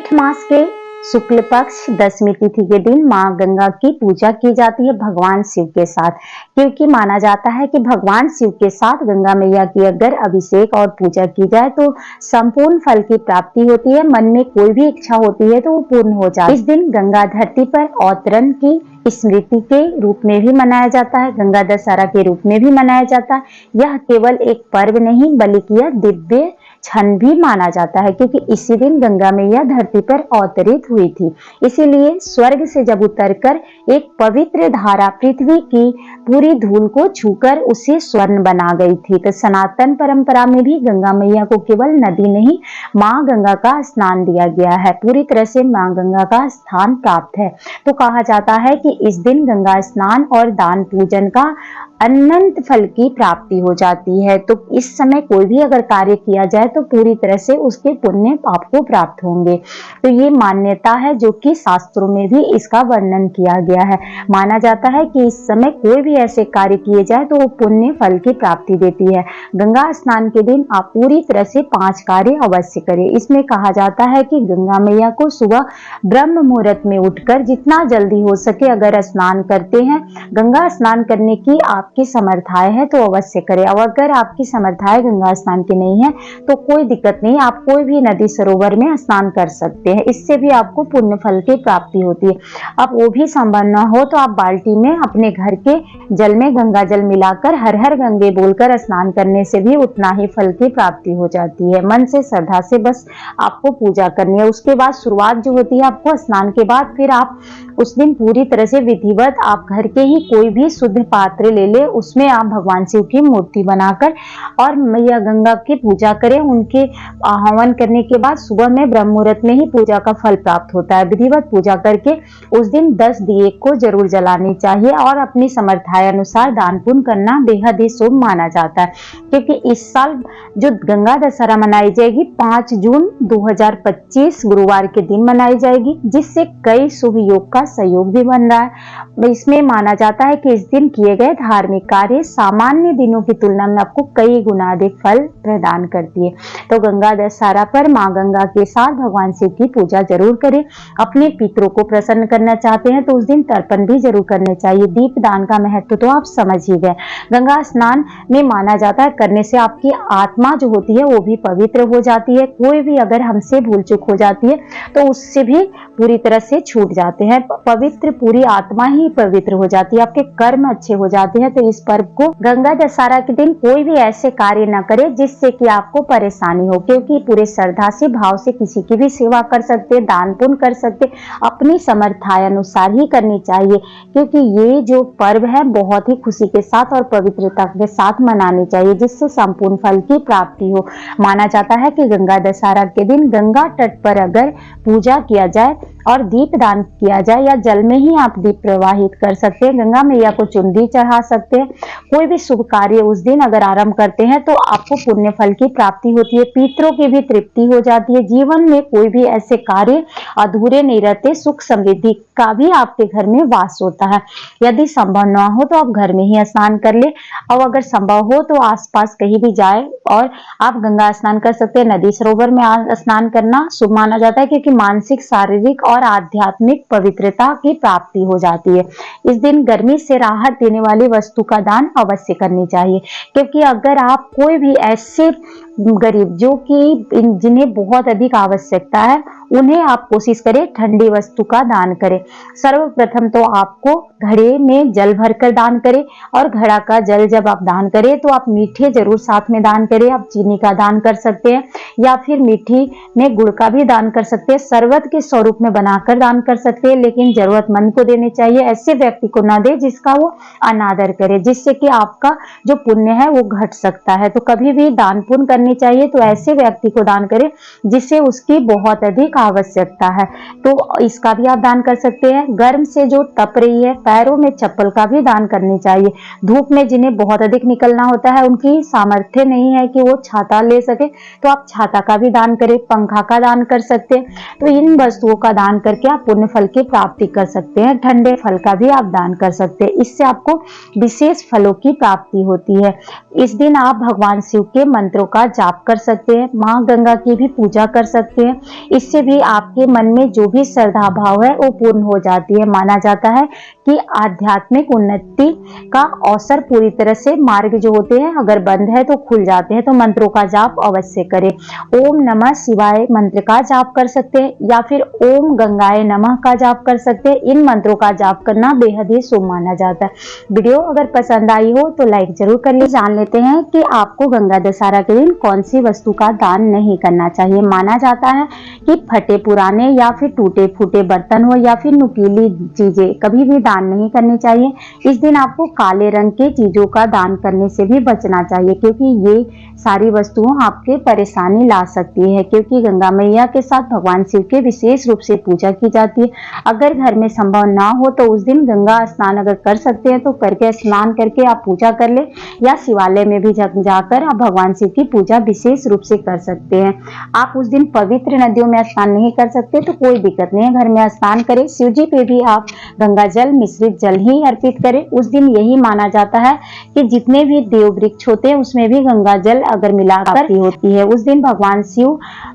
ज्येष्ठ मास के शुक्ल पक्ष दशमी तिथि के दिन मां गंगा की पूजा की जाती है भगवान शिव के साथ, क्योंकि माना जाता है कि भगवान शिव के साथ गंगा मैया की अगर अभिषेक और पूजा की जाए तो संपूर्ण फल की प्राप्ति होती है। मन में कोई भी इच्छा होती है तो वो पूर्ण हो जाती है। इस दिन गंगा धरती पर अवतरण की स्मृति के रूप में भी मनाया जाता है, गंगा दशहरा के रूप में भी मनाया जाता है। यह केवल एक पर्व नहीं बल्कि यह दिव्य क्षण भी माना जाता है, क्योंकि इसी दिन गंगा मैया धरती पर अवतरित हुई थी। इसीलिए स्वर्ग से जब उतरकर एक पवित्र धारा पृथ्वी की पूरी धूल को छूकर उसे स्वर्ण बना गई थी। तो सनातन परंपरा में भी गंगा मैया को केवल नदी नहीं, मां गंगा का स्नान दिया गया है। पूरी तरह से मां गंगा का स्थान प्राप्त है। तो कहा जाता है कि इस दिन गंगा स्नान और दान पूजन का अनंत फल की प्राप्ति हो जाती है। तो इस समय कोई भी अगर कार्य किया जाए तो पूरी तरह से उसके पुण्य आपको प्राप्त होंगे। तो ये मान्यता है जो कि शास्त्रों में भी इसका वर्णन किया गया है। माना जाता है कि इस समय कोई भी ऐसे कार्य किए जाए तो वो पुण्य फल की प्राप्ति देती है। गंगा स्नान के दिन आप पूरी तरह से 5 कार्य अवश्य करें। इसमें कहा जाता है कि गंगा मैया को सुबह ब्रह्म मुहूर्त में उठकर जितना जल्दी हो सके अगर स्नान करते हैं, गंगा स्नान करने की आपकी समर्थाएं है तो अवश्य करें। और अगर आपकी समर्थाएं गंगा स्नान की नहीं है तो कोई दिक्कत नहीं, आप कोई भी नदी सरोवर में स्नान कर सकते हैं। इससे भी आपको पुण्य फल की प्राप्ति होती है। अब वो भी संभव न हो तो आप बाल्टी में अपने घर के जल में गंगा जल मिलाकर हर हर गंगे बोलकर स्नान करने से भी उतना ही फल की प्राप्ति हो जाती है। मन से श्रद्धा से बस आपको पूजा करनी है। उसके बाद शुरुआत जो होती है आपको स्नान के बाद, फिर आप उस दिन पूरी तरह से विधिवत आप घर के ही कोई भी शुद्ध पात्र ले ले, उसमें आप भगवान शिव की मूर्ति बनाकर और मैया गंगा की पूजा करें। उनके हवन करने के बाद सुबह में ब्रह्म मुहूर्त में ही पूजा का फल प्राप्त होता है। विधिवत पूजा करके उस दिन 10 दिए को जरूर जलाने चाहिए और अपनी समर्थाएं अनुसार दान पुण्य करना बेहद ही शुभ माना जाता है। क्योंकि इस साल जो गंगा दशहरा मनाई जाएगी 5 जून 2025 गुरुवार के दिन मनाई जाएगी, जिससे कई शुभ योग का सहयोग भी बन रहा है। इसमें माना जाता है कि इस दिन किए गए धार्मिक कार्य सामान्य दिनों की तुलना में आपको कई गुना अधिक फल प्रदान करती है। तो गंगा दशहरा पर मां गंगा के साथ भगवान शिव की पूजा जरूर करें। अपने पितरों को प्रसन्न करना चाहते हैं तो उस दिन तर्पण भी जरूर करने चाहिए। दीप दान का महत्व तो आप समझ ही गए। गंगा स्नान में माना जाता है करने से आपकी आत्मा जो होती है वो भी पवित्र हो जाती है। कोई भी अगर हमसे भूल चूक हो जाती है तो उससे भी पूरी तरह से छूट जाते हैं। पवित्र पूरी आत्मा ही पवित्र हो जाती है, आपके कर्म अच्छे हो जाते हैं। तो इस पर्व को गंगा दशहरा के दिन कोई भी ऐसे कार्य न करे जिससे कि आपको परेशानी हो, क्योंकि पूरे श्रद्धा से भाव से किसी की भी सेवा कर सकते, दान पुण्य कर सकते, अपनी समर्थाएं अनुसार ही करनी चाहिए। क्योंकि ये जो पर्व है बहुत ही खुशी के साथ और पवित्रता के साथ मनानी चाहिए, जिससे संपूर्ण फल की प्राप्ति हो। माना जाता है कि गंगा दशहरा के दिन गंगा तट पर अगर पूजा किया जाए और दीप दान किया जाए या जल में ही आप दीप प्रवाहित कर सकते हैं, गंगा मैया को चुनरी चढ़ा सकते हैं। कोई भी शुभ कार्य उस दिन अगर आरंभ करते हैं तो आपको पुण्य फल की प्राप्ति होती है, पितरों की भी तृप्ति हो जाती है। जीवन में कोई भी ऐसे कार्य अधूरे नहीं रहते, सुख समृद्धि का भी आपके घर में वास होता है। यदि संभव न हो तो आप घर में ही स्नान कर ले, और अगर संभव हो तो आसपास कहीं भी जाए और आप गंगा स्नान कर सकते हैं। नदी सरोवर में स्नान करना शुभ माना जाता है, क्योंकि मानसिक, शारीरिक और आध्यात्मिक पवित्रता की प्राप्ति हो जाती है। इस दिन गर्मी से राहत देने वाली वस्तु का दान अवश्य करनी चाहिए। क्योंकि अगर आप कोई भी ऐसे गरीब जो कि जिन्हें बहुत अधिक आवश्यकता है, उन्हें आप कोशिश करें ठंडी वस्तु का दान करें। सर्वप्रथम तो आपको घड़े में जल भरकर दान करें, और घड़ा का जल जब आप दान करें तो आप मीठे जरूर साथ में दान करें। आप चीनी का दान कर सकते हैं या फिर मीठी में गुड़ का भी दान कर सकते हैं। शरबत के स्वरूप में बनाकर दान कर सकते हैं, लेकिन जरूरतमंद को देने चाहिए। ऐसे व्यक्ति को ना दे जिसका वो अनादर करे, जिससे कि आपका जो पुण्य है वो घट सकता है। तो कभी भी दान पुण्य करनी चाहिए तो ऐसे व्यक्ति को दान करें जिसे उसकी बहुत अधिक आवश्यकता है। तो इसका भी आप दान कर सकते हैं। गर्म से जो तप रही है, पैरों में चप्पल का भी दान करनी चाहिए। धूप में जिन्हें बहुत अधिक निकलना होता है, उनकी सामर्थ्य नहीं है कि वो छाता ले सके, तो आप छाता का भी दान करें, पंखा का दान कर सकते हैं। तो इन वस्तुओं का दान करके आप पुण्य फल की प्राप्ति कर सकते हैं। ठंडे फल का भी आप दान कर सकते हैं, इससे आपको विशेष फलों की प्राप्ति होती है। इस दिन आप भगवान शिव के मंत्रों का जाप कर सकते हैं, माँ गंगा की भी पूजा कर सकते हैं। इससे भी आपके मन में जो भी श्रद्धा भाव है वो पूर्ण हो जाती है। माना जाता है कि आध्यात्मिक उन्नति का अवसर पूरी तरह से मार्ग जो होते हैं अगर बंद है तो खुल जाते हैं। तो मंत्रों का जाप अवश्य करें। ओम नमः शिवाय मंत्र का जाप कर सकते हैं या फिर ओम गंगाए नमः का जाप कर सकते हैं। इन मंत्रों का जाप करना बेहद ही शुभ माना जाता है। वीडियो अगर पसंद आई हो तो लाइक जरूर करिए। जान लेते हैं कि आपको गंगा दशहरा के दिन कौन सी वस्तु का दान नहीं करना चाहिए। माना जाता है कि फटे पुराने या फिर टूटे फूटे बर्तन हो या फिर नुकीली चीजें कभी भी दान नहीं करनी चाहिए। इस दिन आपको काले रंग के चीजों का दान करने से भी बचना चाहिए, क्योंकि ये सारी वस्तुओं आपके परेशानी ला सकती है। क्योंकि गंगा मैया के साथ भगवान शिव के विशेष रूप से पूजा की जाती है। अगर घर में संभव ना हो तो उस दिन गंगा स्नान अगर कर सकते हैं तो करके स्नान करके आप पूजा कर ले, या शिवालय में भी जाकर आप भगवान शिव की पूजा विशेष रूप से कर सकते हैं। आप उस दिन पवित्र नदियों में स्नान नहीं कर सकते तो कोई दिक्कत नहीं है, घर में स्नान करें। शिव जी पे भी आप गंगा जल मिश्रित जल ही अर्पित करें। उस दिन यही माना जाता है कि जितने भी देव वृक्ष होते हैं उसमें भी गंगा जल अगर मिलाकर होती है। उस दिन भगवान शिव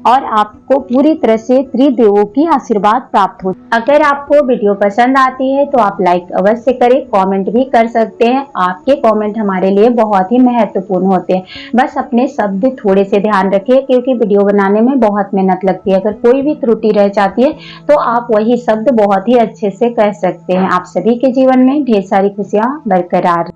और आपको पूरी तरह से त्रिदेवों की आशीर्वाद प्राप्त हो। अगर आपको वीडियो पसंद आती है तो आप लाइक अवश्य करें, कमेंट भी कर सकते हैं। आपके कमेंट हमारे लिए बहुत ही महत्वपूर्ण होते हैं। बस अपने शब्द थोड़े से ध्यान रखिए, क्योंकि वीडियो बनाने में बहुत मेहनत लगती है। अगर कोई भी त्रुटि रह जाती है तो आप वही शब्द बहुत ही अच्छे से कह सकते हैं। आप सभी के जीवन में ढेर सारी खुशियां बरकरार